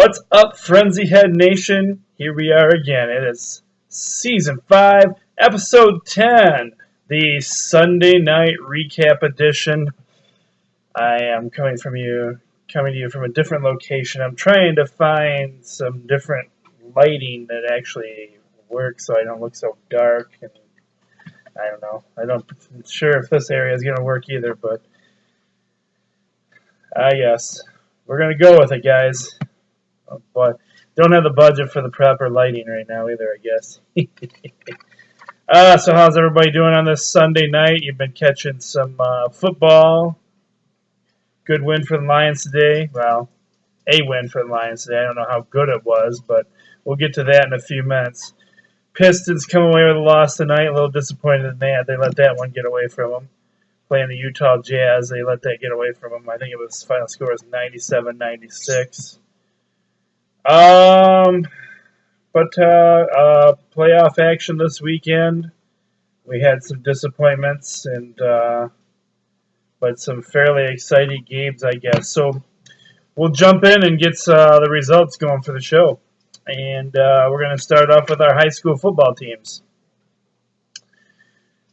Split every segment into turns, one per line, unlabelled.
What's up, Frenzy Head Nation? Here we are again. It is Season 5, Episode 10, the Sunday Night Recap Edition. I am coming to you from a different location. I'm trying to find some different lighting that actually works so I don't look so dark. And I don't know. I'm sure if this area is going to work either, but I guess we're going to go with it, guys. But don't have the budget for the proper lighting right now either, I guess. So how's everybody doing on this Sunday night? You've been catching some football. Good win for the Lions today. Well, a win for the Lions today. I don't know how good it was, but we'll get to that in a few minutes. Pistons come away with a loss tonight. A little disappointed in that. They let that one get away from them. Playing the Utah Jazz, they let that get away from them. I think the final score was 97-96. Playoff action this weekend. We had some disappointments but some fairly exciting games, I guess. So we'll jump in and get the results going for the show. And we're going to start off with our high school football teams.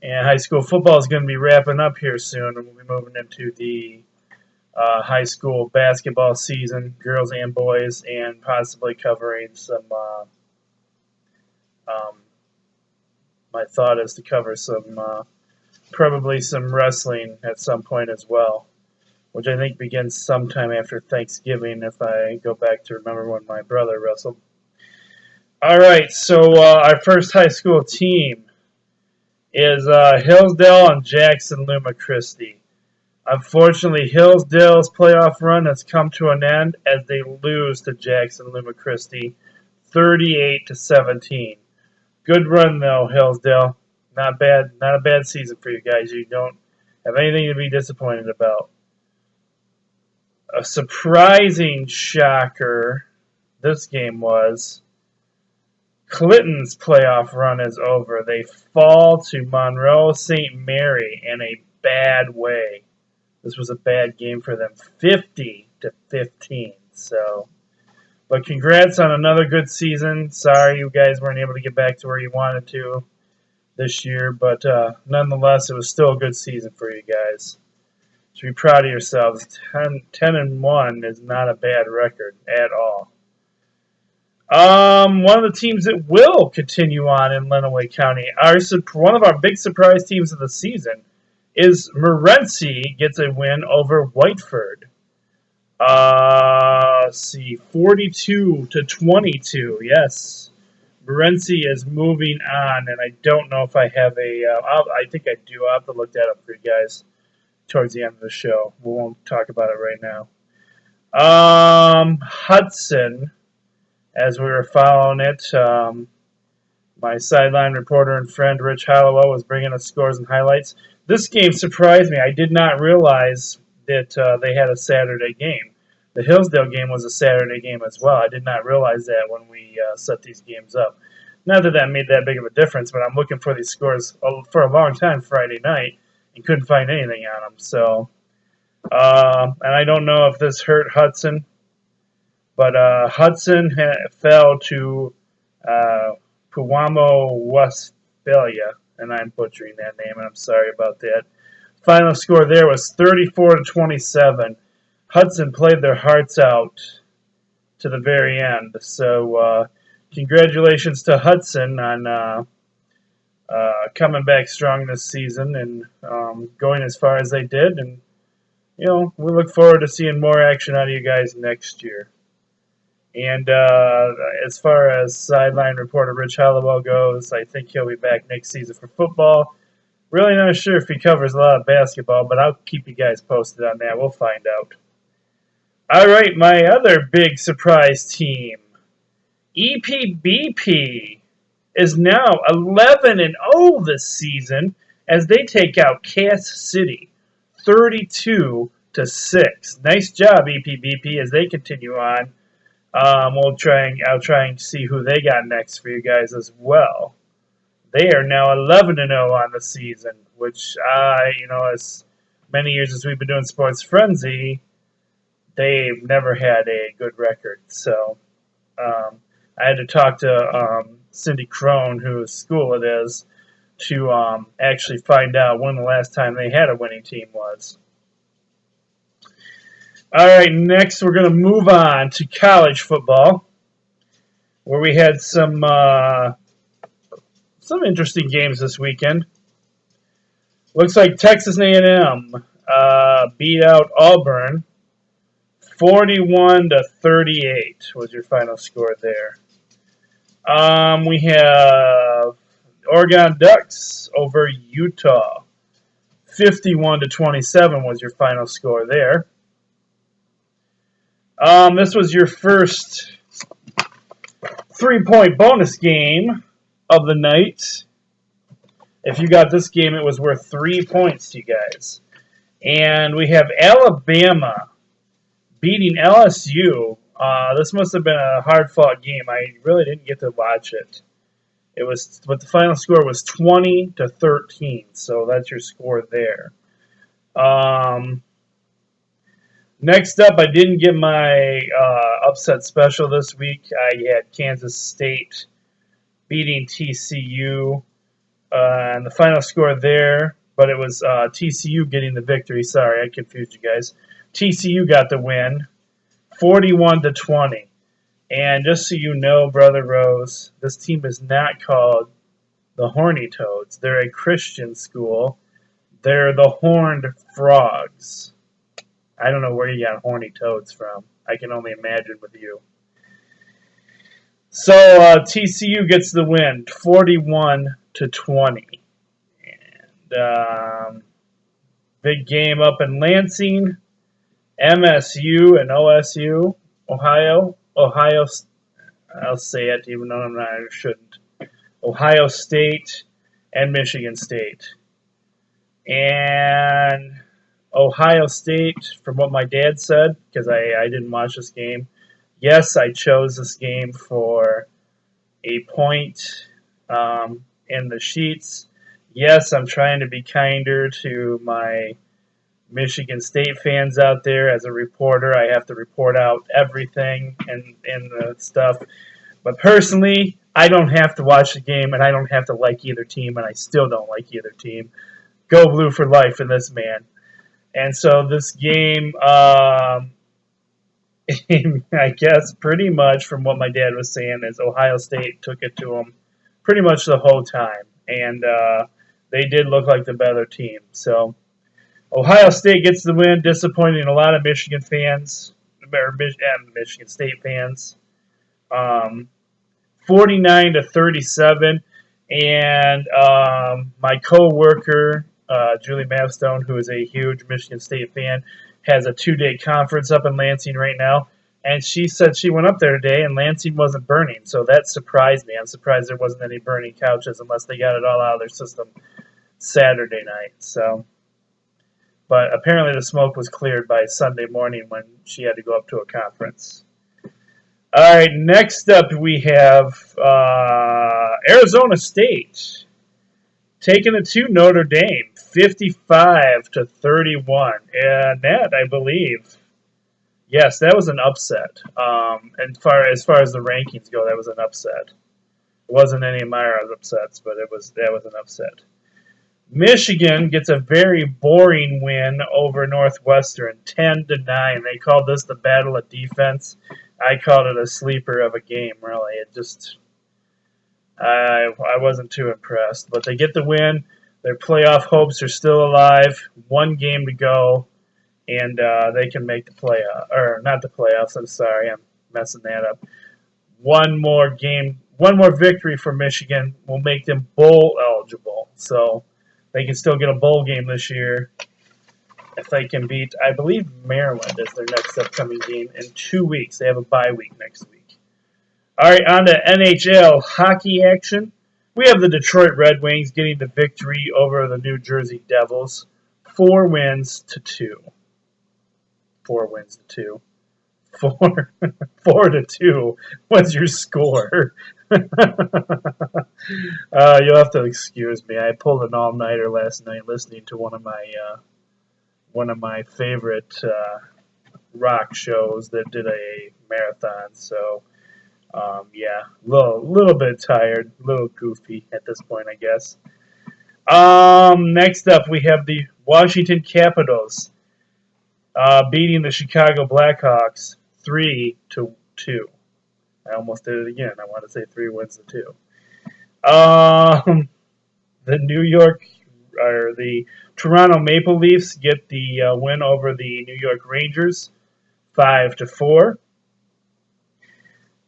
And high school football is going to be wrapping up here soon, and we'll be moving into the high school basketball season, girls and boys, and possibly covering some. My thought is to cover probably some wrestling at some point as well, which I think begins sometime after Thanksgiving if I go back to remember when my brother wrestled. All right, so our first high school team is Hillsdale and Jackson Luma Christi. Unfortunately, Hillsdale's playoff run has come to an end as they lose to Jackson Luma Christi 38-17. Good run though, Hillsdale. Not a bad season for you guys. You don't have anything to be disappointed about. A surprising shocker this game was Clinton's playoff run is over. They fall to Monroe St. Mary in a bad way. This was a bad game for them, 50-15. But congrats on another good season. Sorry you guys weren't able to get back to where you wanted to this year, but nonetheless, it was still a good season for you guys. You should be proud of yourselves. 10-1 is not a bad record at all. One of the teams that will continue on in Lenawee County, one of our big surprise teams of the season, is Morenci gets a win over Whiteford. 42-22. Yes, Morenci is moving on, and I don't know if I have I think I do. I'll have to look that up for you guys towards the end of the show. We won't talk about it right now. Hudson, as we were following it, my sideline reporter and friend Rich Hallowell was bringing us scores and highlights. This game surprised me. I did not realize that they had a Saturday game. The Hillsdale game was a Saturday game as well. I did not realize that when we set these games up. Not that that made that big of a difference, but I'm looking for these scores for a long time Friday night and couldn't find anything on them. So, and I don't know if this hurt Hudson, but Hudson fell to Puwamo Westphalia, and I'm butchering that name, and I'm sorry about that. Final score there was 34-27. Hudson played their hearts out to the very end. So congratulations to Hudson on coming back strong this season and going as far as they did. And, we look forward to seeing more action out of you guys next year. And as far as sideline reporter Rich Hallowell goes, I think he'll be back next season for football. Really not sure if he covers a lot of basketball, but I'll keep you guys posted on that. We'll find out. All right, my other big surprise team, EPBP, is now 11-0 this season as they take out Cass City 32-6. Nice job, EPBP, as they continue on. I'll try and see who they got next for you guys as well. They are now 11-0 on the season, which as many years as we've been doing Sports Frenzy, they've never had a good record. So I had to talk to Cindy Crone, whose school it is, to actually find out when the last time they had a winning team was. All right, next we're going to move on to college football, where we had some interesting games this weekend. Looks like Texas A&M beat out Auburn 41-38 was your final score there. We have Oregon Ducks over Utah 51-27 was your final score there. This was your first 3-point bonus game of the night. If you got this game, it was worth 3 points to you guys. And we have Alabama beating LSU. This must have been a hard-fought game. I really didn't get to watch it. But the final score was 20-13. So that's your score there. Next up, I didn't get my upset special this week. I had Kansas State beating TCU. And the final score there, but it was TCU getting the victory. Sorry, I confused you guys. TCU got the win, 41-20. And just so you know, Brother Rose, this team is not called the Horny Toads. They're a Christian school. They're the Horned Frogs. I don't know where you got Horny Toads from. I can only imagine with you. So TCU gets the win, 41-20. And big game up in Lansing. MSU and OSU, Ohio. I'll say it even though I shouldn't. Ohio State and Michigan State. And Ohio State, from what my dad said, because I didn't watch this game, yes, I chose this game for a point in the sheets. Yes, I'm trying to be kinder to my Michigan State fans out there. As a reporter, I have to report out everything and the stuff. But personally, I don't have to watch the game, and I don't have to like either team, and I still don't like either team. Go blue for life in this, man. And so this game, I guess pretty much from what my dad was saying, is Ohio State took it to them pretty much the whole time. And they did look like the better team. So Ohio State gets the win, disappointing a lot of Michigan fans, or Michigan State fans. 49-37. And my co-worker, Julie Mavstone, who is a huge Michigan State fan, has a 2-day conference up in Lansing right now. And she said she went up there today and Lansing wasn't burning. So that surprised me. I'm surprised there wasn't any burning couches unless they got it all out of their system Saturday night. So, but apparently the smoke was cleared by Sunday morning when she had to go up to a conference. All right, next up we have Arizona State taking it to Notre Dame, 55-31. And that, I believe, yes, that was an upset. And as far as the rankings go, that was an upset. It wasn't any of my upsets, but that was an upset. Michigan gets a very boring win over Northwestern, 10-9. They called this the battle of defense. I called it a sleeper of a game, really. It just, I wasn't too impressed. But they get the win. Their playoff hopes are still alive. 1 game to go, and they can make the playoff, or not the playoffs. I'm sorry, I'm messing that up. One more victory for Michigan will make them bowl eligible. So they can still get a bowl game this year if they can beat, I believe, Maryland is their next upcoming game in 2 weeks. They have a bye week next week. All right, on to NHL hockey action. We have the Detroit Red Wings getting the victory over the New Jersey Devils, 4-2. 4-2. 4-2 was your score. You'll have to excuse me. I pulled an all-nighter last night listening to one of my favorite rock shows that did a marathon. So yeah, little bit tired, a little goofy at this point, I guess. Next up, we have the Washington Capitals beating the Chicago Blackhawks 3-2. I almost did it again. I want to say 3 wins to 2. The the Toronto Maple Leafs get the win over the New York Rangers, 5-4.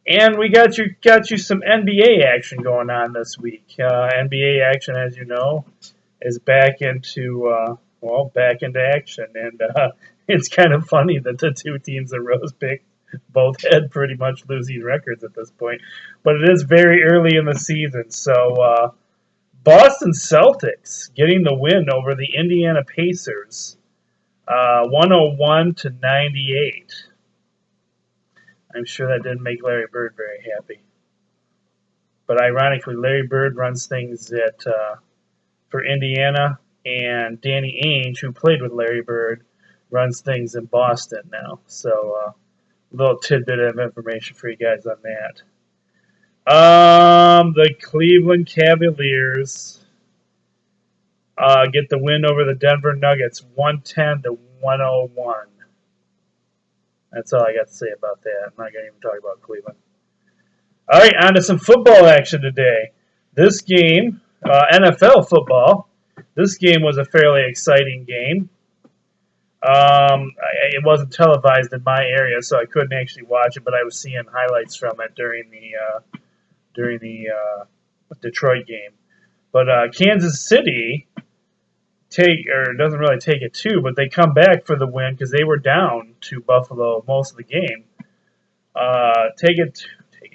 And we got you some NBA action going on this week. NBA action, as you know, is back into action, and it's kind of funny that the two teams that Rose picked both had pretty much losing records at this point. But it is very early in the season, so Boston Celtics getting the win over the Indiana Pacers, 101-98. I'm sure that didn't make Larry Bird very happy. But ironically, Larry Bird runs things for Indiana, and Danny Ainge, who played with Larry Bird, runs things in Boston now. So a little tidbit of information for you guys on that. The Cleveland Cavaliers get the win over the Denver Nuggets, 110-101. That's all I got to say about that. I'm not going to even talk about Cleveland. All right, on to some football action today. This game, NFL football, this game was a fairly exciting game. It wasn't televised in my area, so I couldn't actually watch it, but I was seeing highlights from it during the Detroit game. But Kansas City doesn't really take it too, but they come back for the win because they were down to Buffalo most of the game. Take it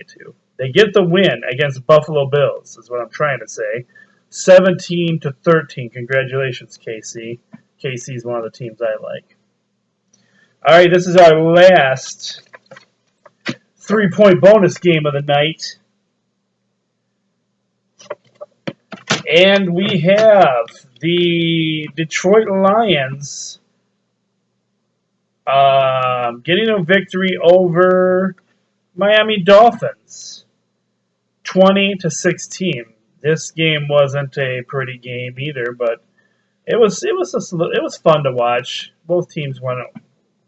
two. They get the win against Buffalo Bills, is what I'm trying to say. 17-13. Congratulations, KC. KC is one of the teams I like. All right, this is our last 3-point bonus game of the night. And we have the Detroit Lions getting a victory over Miami Dolphins, 20-16. This game wasn't a pretty game either, but it was fun to watch. Both teams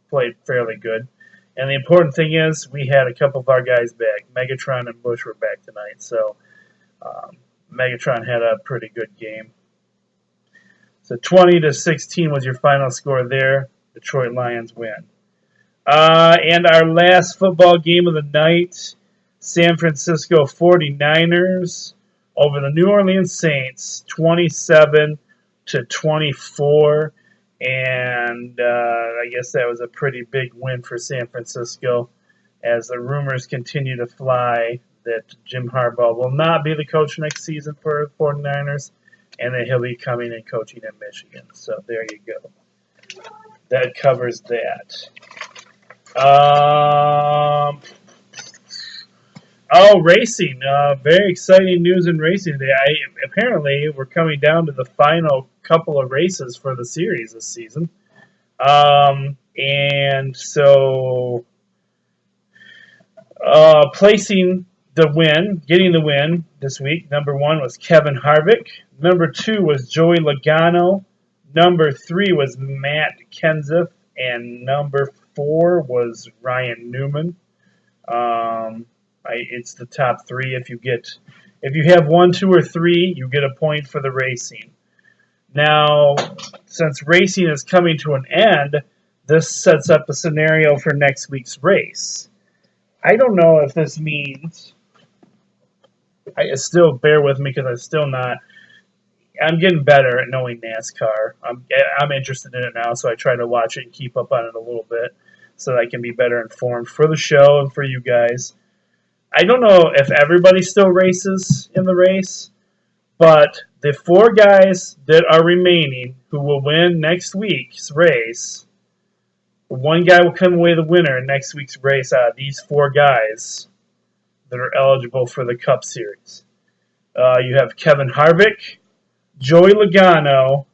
played fairly good, and the important thing is we had a couple of our guys back. Megatron and Bush were back tonight, so Megatron had a pretty good game. So 20-16 was your final score there. Detroit Lions win. And our last football game of the night, San Francisco 49ers over the New Orleans Saints, 27-24. And I guess that was a pretty big win for San Francisco as the rumors continue to fly that Jim Harbaugh will not be the coach next season for the 49ers and that he'll be coming and coaching in Michigan. So there you go. That covers that. Racing. Very exciting news in racing today. Apparently, we're coming down to the final couple of races for the series this season. And so, getting the win this week, number 1 was Kevin Harvick. Number 2 was Joey Logano. Number 3 was Matt Kenseth. And number 4 was Ryan Newman. It's the top 3. If you have 1, 2, or 3, you get a point for the racing. Now, since racing is coming to an end, this sets up a scenario for next week's race. I don't know if this means... still bear with me because I'm getting better at knowing NASCAR. I'm interested in it now, so I try to watch it and keep up on it a little bit so that I can be better informed for the show and for you guys. I don't know if everybody still races in the race, but the 4 guys that are remaining who will win next week's race, one guy will come away the winner in next week's race out of these 4 guys that are eligible for the Cup Series. You have Kevin Harvick, Joey Logano,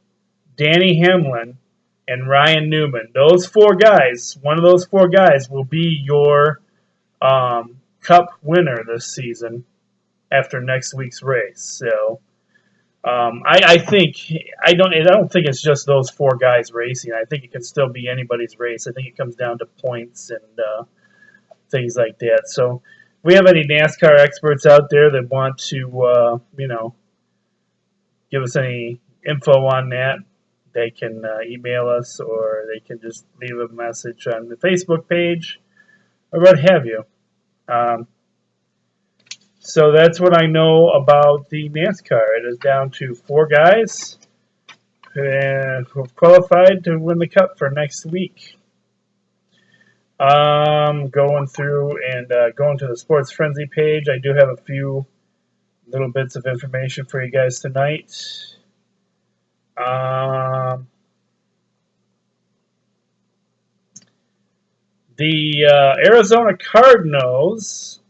Danny Hamlin, and Ryan Newman. Those four guys, one of those four guys will be your Cup winner this season after next week's race. So I think I don't think it's just those four guys racing. I think it can still be anybody's race. I think it comes down to points and things like that. So if we have any NASCAR experts out there that want to give us any info on that, they can email us, or they can just leave a message on the Facebook page, or what have you. So that's what I know about the NASCAR. It is down to four guys who have qualified to win the Cup for next week. Going through and going to the Sports Frenzy page, I do have a few little bits of information for you guys tonight. The Arizona Cardinals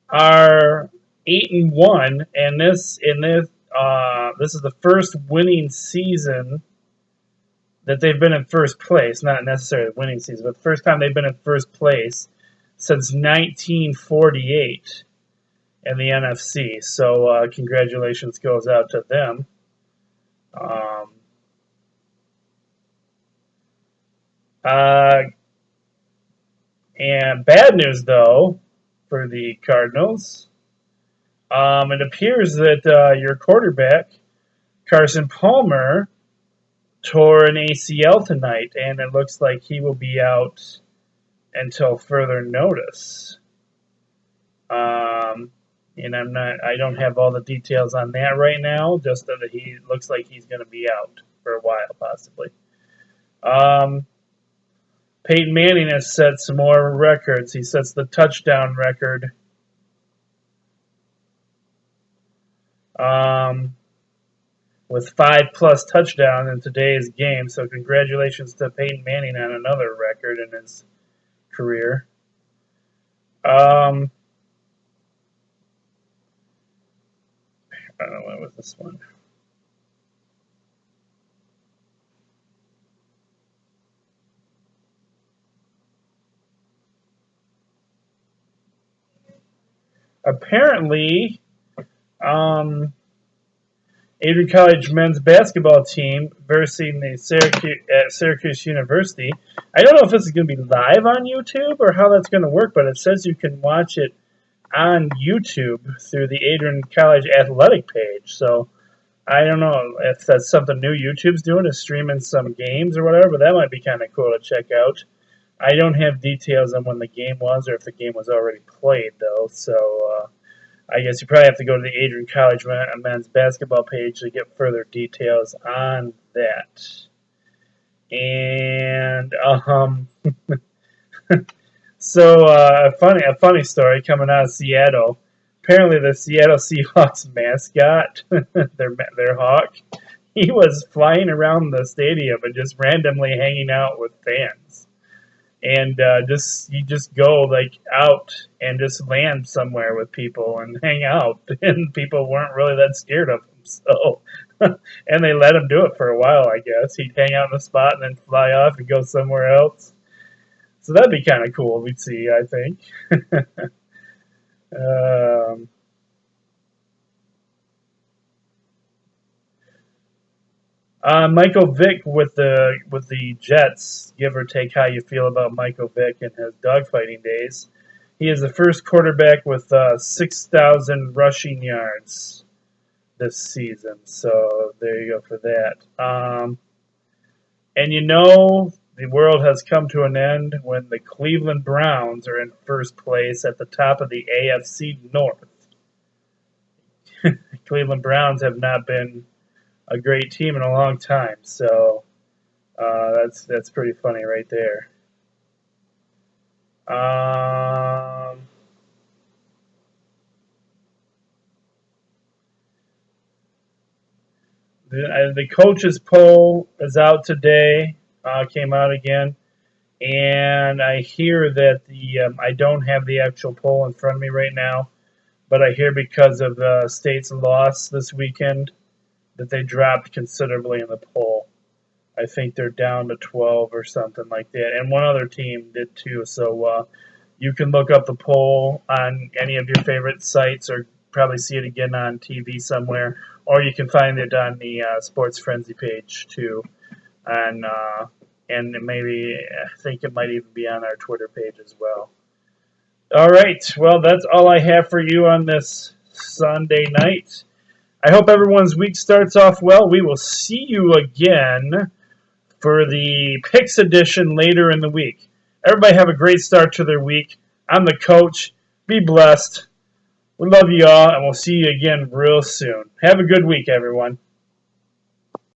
are 8-1, and this is the first winning season that they've been in first place. Not necessarily winning season, but the first time they've been in first place since 1948 in the NFC. So congratulations goes out to them. And bad news, though, for the Cardinals. It appears that your quarterback, Carson Palmer, tore an ACL tonight, and it looks like he will be out until further notice. And I don't have all the details on that right now, just that he looks like he's going to be out for a while, possibly. Peyton Manning has set some more records. He sets the touchdown record. With 5+ touchdowns in today's game. So congratulations to Peyton Manning on another record in his career. What was this one? Apparently, Adrian College men's basketball team versus the Syracuse University. I don't know if this is going to be live on YouTube or how that's going to work, but it says you can watch it on YouTube through the Adrian College athletic page. So I don't know if that's something new YouTube's doing, is streaming some games or whatever, but that might be kind of cool to check out. I don't have details on when the game was or if the game was already played, though, so I guess you probably have to go to the Adrian College men's basketball page to get further details on that. And so a funny story coming out of Seattle. Apparently, the Seattle Seahawks mascot, their hawk, he was flying around the stadium and just randomly hanging out with fans. And you just go like out and just land somewhere with people and hang out, and people weren't really that scared of him. So, and they let him do it for a while. I guess he'd hang out in the spot and then fly off and go somewhere else. So that'd be kind of cool. We'd see, I think. Michael Vick with the Jets. Give or take how you feel about Michael Vick and his dogfighting days. He is the first quarterback with 6,000 rushing yards this season. So there you go for that. And you know the world has come to an end when the Cleveland Browns are in first place at the top of the AFC North. Cleveland Browns have not been a great team in a long time, so that's pretty funny right there. The coaches poll is out today. Came out again, and I hear that I don't have the actual poll in front of me right now, but I hear because of the state's loss this weekend that they dropped considerably in the poll. I think they're down to 12 or something like that. And one other team did too. So you can look up the poll on any of your favorite sites or probably see it again on TV somewhere. Or you can find it on the Sports Frenzy page too. And maybe I think it might even be on our Twitter page as well. All right. Well, that's all I have for you on this Sunday night. I hope everyone's week starts off well. We will see you again for the Picks edition later in the week. Everybody have a great start to their week. I'm the coach. Be blessed. We love you all, and we'll see you again real soon. Have a good week, everyone.